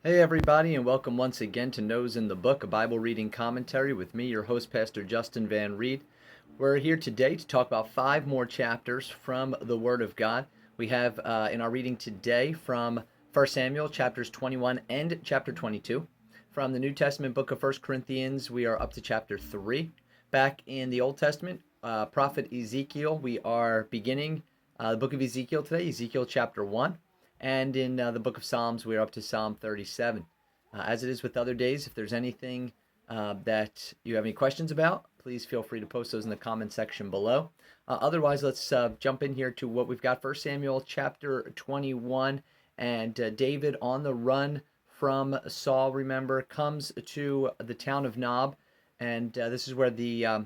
Hey, everybody, and welcome once again to Nose in the Book, a Bible reading commentary with me, your host, Pastor Justin Van Reed. We're here today to talk about 5 more chapters from the Word of God. We have in our reading today from 1 Samuel chapters 21 and chapter 22. From the New Testament book of 1 Corinthians, we are up to chapter 3. Back in the Old Testament, prophet Ezekiel, we are beginning the book of Ezekiel today, Ezekiel chapter 1. And in the book of Psalms, we're up to Psalm 37. As it is with other days, if there's anything that you have any questions about, please feel free to post those in the comment section below. Otherwise, let's jump in here to what we've got. 1 Samuel chapter 21, and David on the run from Saul, remember, comes to the town of Nob, and this is where the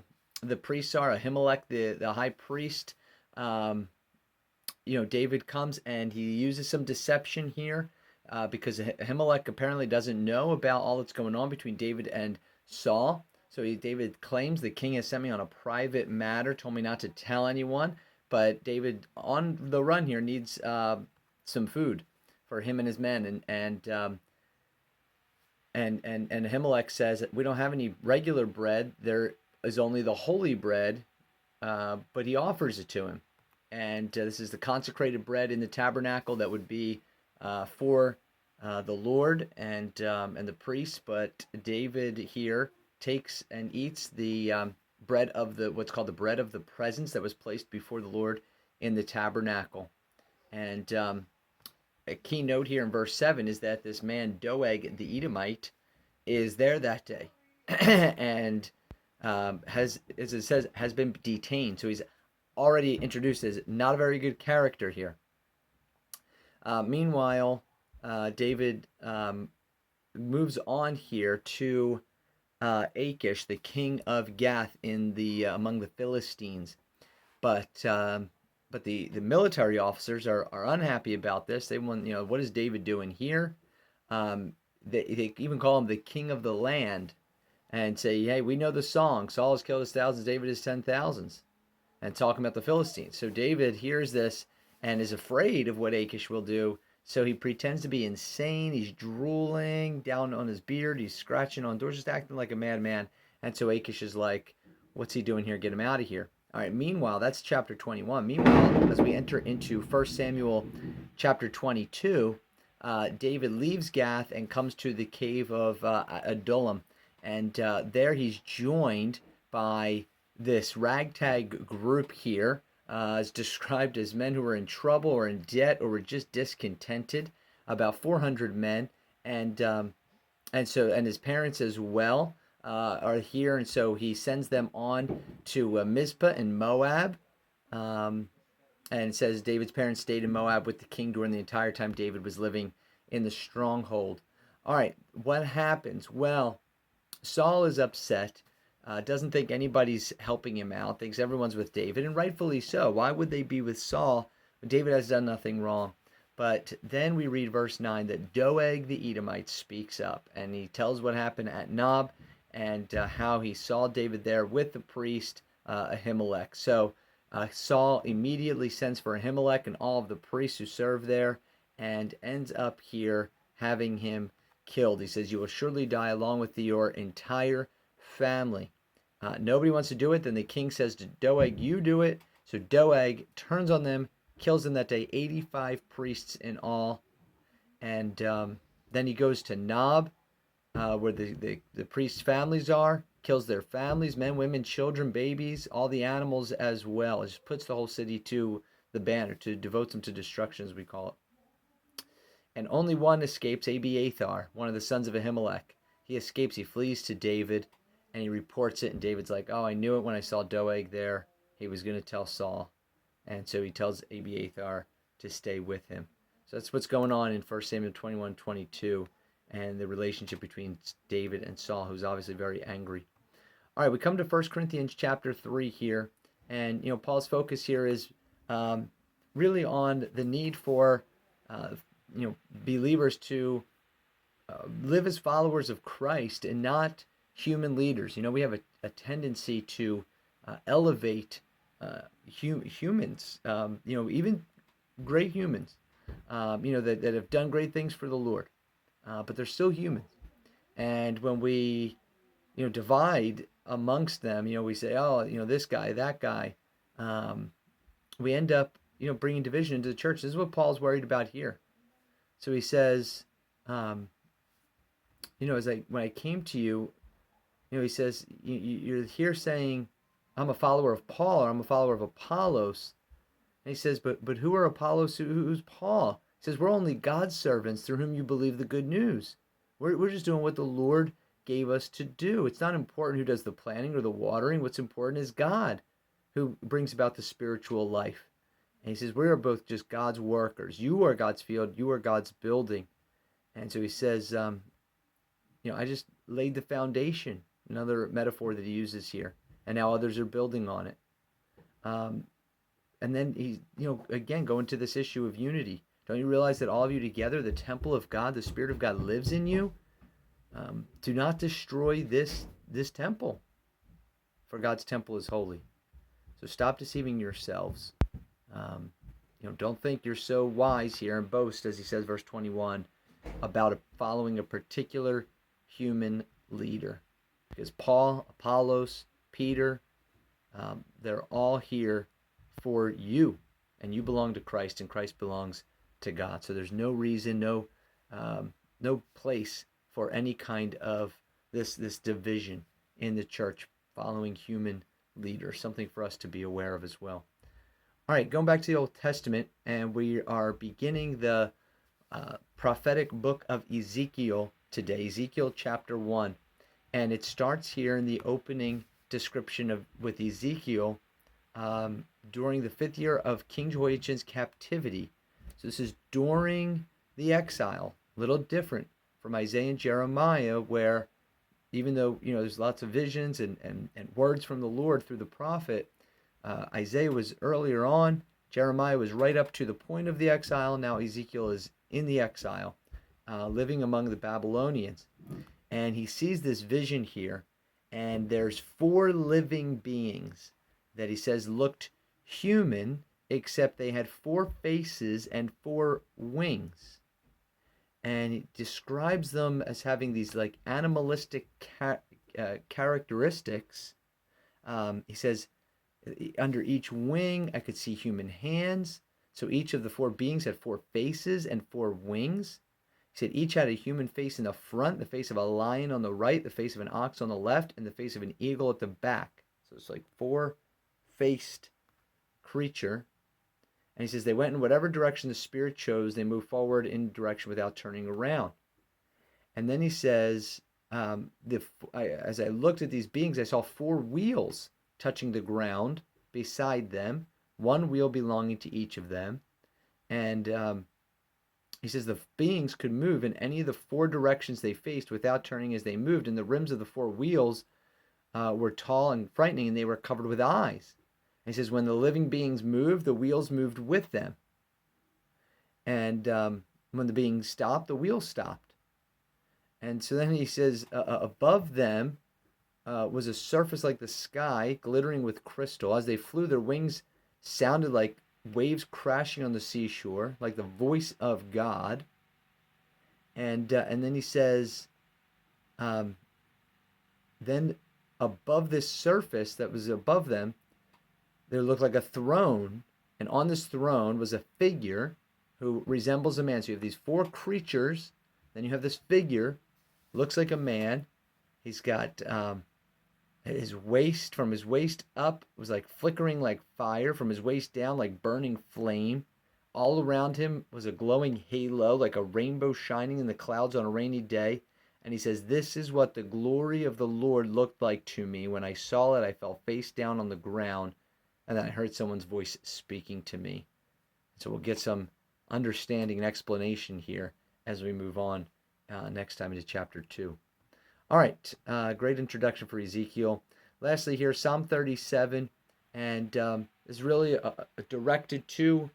priests are. Ahimelech, the high priest, David comes and he uses some deception here because Ahimelech apparently doesn't know about all that's going on between David and Saul. So David claims the king has sent me on a private matter, told me not to tell anyone. But David, on the run here, needs some food for him and his men, and Ahimelech says we don't have any regular bread. There is only the holy bread, but he offers it to him. And this is the consecrated bread in the tabernacle that would be for the Lord and the priests. But David here takes and eats the bread of what's called the bread of the presence that was placed before the Lord in the tabernacle. And a key note here in verse 7 is that this man Doeg the Edomite is there that day, and has, as it says, has been detained. So he's already introduced as not a very good character here. Meanwhile, David moves on here to Achish, the king of Gath in the among the Philistines, but the military officers are unhappy about this. They want, what is David doing here? They even call him the king of the land, and say, hey, we know the song. Saul has killed his thousands, David his 10,000s. And talking about the Philistines. So David hears this and is afraid of what Achish will do. So he pretends to be insane. He's drooling down on his beard. He's scratching on doors, just acting like a madman. And so Achish is like, what's he doing here? Get him out of here. All right, meanwhile, that's chapter 21. Meanwhile, as we enter into 1 Samuel chapter 22, David leaves Gath and comes to the cave of Adullam. And there he's joined by this ragtag group here, is described as men who were in trouble or in debt or were just discontented. About 400 men, and his parents as well are here, and so he sends them on to Mizpah in Moab, and it says David's parents stayed in Moab with the king during the entire time David was living in the stronghold. All right, what happens? Well, Saul is upset. Doesn't think anybody's helping him out, thinks everyone's with David, and rightfully so. Why would they be with Saul? David has done nothing wrong. But then we read verse 9 that Doeg the Edomite speaks up, and he tells what happened at Nob and how he saw David there with the priest Ahimelech. So Saul immediately sends for Ahimelech and all of the priests who serve there and ends up here having him killed. He says, you will surely die along with your entire family. Nobody wants to do it. Then the king says to Doeg, you do it. So Doeg turns on them, kills them that day, 85 priests in all. And then he goes to Nob, where the priests' families are, kills their families, men, women, children, babies, all the animals as well. It just puts the whole city to the banner, to devote them to destruction, as we call it. And only one escapes, Abiathar, one of the sons of Ahimelech. He escapes, he flees to David, and he reports it, and David's like, oh, I knew it when I saw Doeg there. He was going to tell Saul. And so he tells Abiathar to stay with him. So that's what's going on in 1 Samuel 21-22, and the relationship between David and Saul, who's obviously very angry. All right, we come to 1 Corinthians chapter 3 here, and Paul's focus here is really on the need for believers to live as followers of Christ and not human leaders. We have a tendency to elevate humans, even great humans, that have done great things for the Lord. but they're still humans. And when we, divide amongst them, we say, oh, this guy, that guy, um, we end up, bringing division into the church. This is what Paul's worried about here. So he says, um, as when I came to you, he says, you're here saying, I'm a follower of Paul or I'm a follower of Apollos. And he says, but who are Apollos? Who's Paul? He says, we're only God's servants through whom you believe the good news. We're just doing what the Lord gave us to do. It's not important who does the planting or the watering. What's important is God, who brings about the spiritual life. And he says, we are both just God's workers. You are God's field. You are God's building. And so he says, I just laid the foundation. Another metaphor that he uses here. And now others are building on it. And then he, again, going to this issue of unity. Don't you realize that all of you together, the temple of God, the Spirit of God lives in you? Do not destroy this temple, for God's temple is holy. So stop deceiving yourselves. Don't think you're so wise here and boast, as he says, verse 21, about following a particular human leader. Because Paul, Apollos, Peter, they're all here for you, and you belong to Christ, and Christ belongs to God. So there's no reason, no place for any kind of this division in the church following human leaders. Something for us to be aware of as well. All right, going back to the Old Testament, and we are beginning the prophetic book of Ezekiel today, Ezekiel chapter 1. And it starts here in the opening description with Ezekiel during the 5th year of King Jehoiachin's captivity. So this is during the exile, a little different from Isaiah and Jeremiah, where even though there's lots of visions and words from the Lord through the prophet, Isaiah was earlier on, Jeremiah was right up to the point of the exile. Now Ezekiel is in the exile, living among the Babylonians. And he sees this vision here, and there's 4 living beings that he says looked human, except they had 4 faces and 4 wings. And he describes them as having these like animalistic characteristics. He says, under each wing, I could see human hands. So each of the 4 beings had 4 faces and 4 wings. He said each had a human face in the front, the face of a lion on the right, the face of an ox on the left, and the face of an eagle at the back. So it's like 4-faced creature. And he says they went in whatever direction the Spirit chose. They moved forward in direction without turning around. And then he says, as I looked at these beings, I saw 4 wheels touching the ground beside them, 1 wheel belonging to each of them. And he says the beings could move in any of the 4 directions they faced without turning as they moved. And the rims of the 4 wheels were tall and frightening, and they were covered with eyes. And he says when the living beings moved, the wheels moved with them. And when the beings stopped, the wheels stopped. And so then he says above them was a surface like the sky, glittering with crystal. As they flew, their wings sounded like waves crashing on the seashore, like the voice of God. And then he says, then above this surface that was above them, there looked like a throne, and on this throne was a figure who resembles a man. So you have these 4 creatures, then you have this figure, looks like a man. He's got his waist, from his waist up, was like flickering like fire, from his waist down like burning flame. All around him was a glowing halo, like a rainbow shining in the clouds on a rainy day. And he says, this is what the glory of the Lord looked like to me. When I saw it, I fell face down on the ground, and then I heard someone's voice speaking to me. So we'll get some understanding and explanation here as we move on next time into chapter 2. All right, great introduction for Ezekiel. Lastly here, Psalm 37, and is really directed to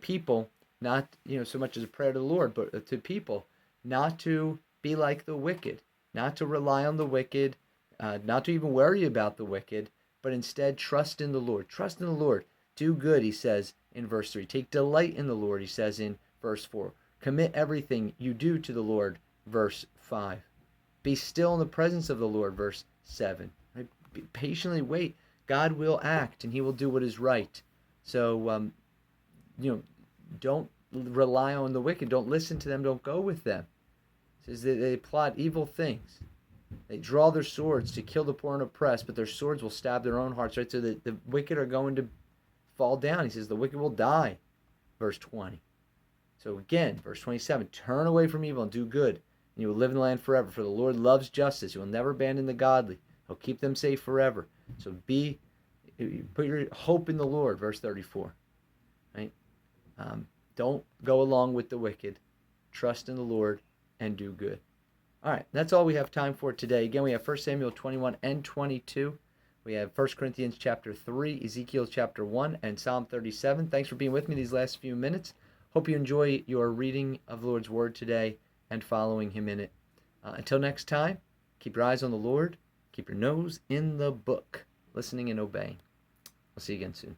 people, not so much as a prayer to the Lord, but to people, not to be like the wicked, not to rely on the wicked, not to even worry about the wicked, but instead trust in the Lord. Do good, he says in verse 3. Take delight in the Lord, he says in verse 4. Commit everything you do to the Lord, verse 5. Be still in the presence of the Lord, verse 7. Right? Patiently wait. God will act, and he will do what is right. So, don't rely on the wicked. Don't listen to them. Don't go with them. It says that they plot evil things. They draw their swords to kill the poor and oppressed, but their swords will stab their own hearts, right? So the wicked are going to fall down. He says the wicked will die, verse 20. So again, verse 27, turn away from evil and do good, and you will live in the land forever. For the Lord loves justice. He will never abandon the godly. He'll keep them safe forever. So put your hope in the Lord, verse 34. Right? Don't go along with the wicked. Trust in the Lord and do good. All right, that's all we have time for today. Again, we have 1 Samuel 21 and 22. We have 1 Corinthians chapter 3, Ezekiel chapter 1, and Psalm 37. Thanks for being with me these last few minutes. Hope you enjoy your reading of the Lord's Word today and following him in it. Until next time, keep your eyes on the Lord. Keep your nose in the book, listening and obeying. I'll see you again soon.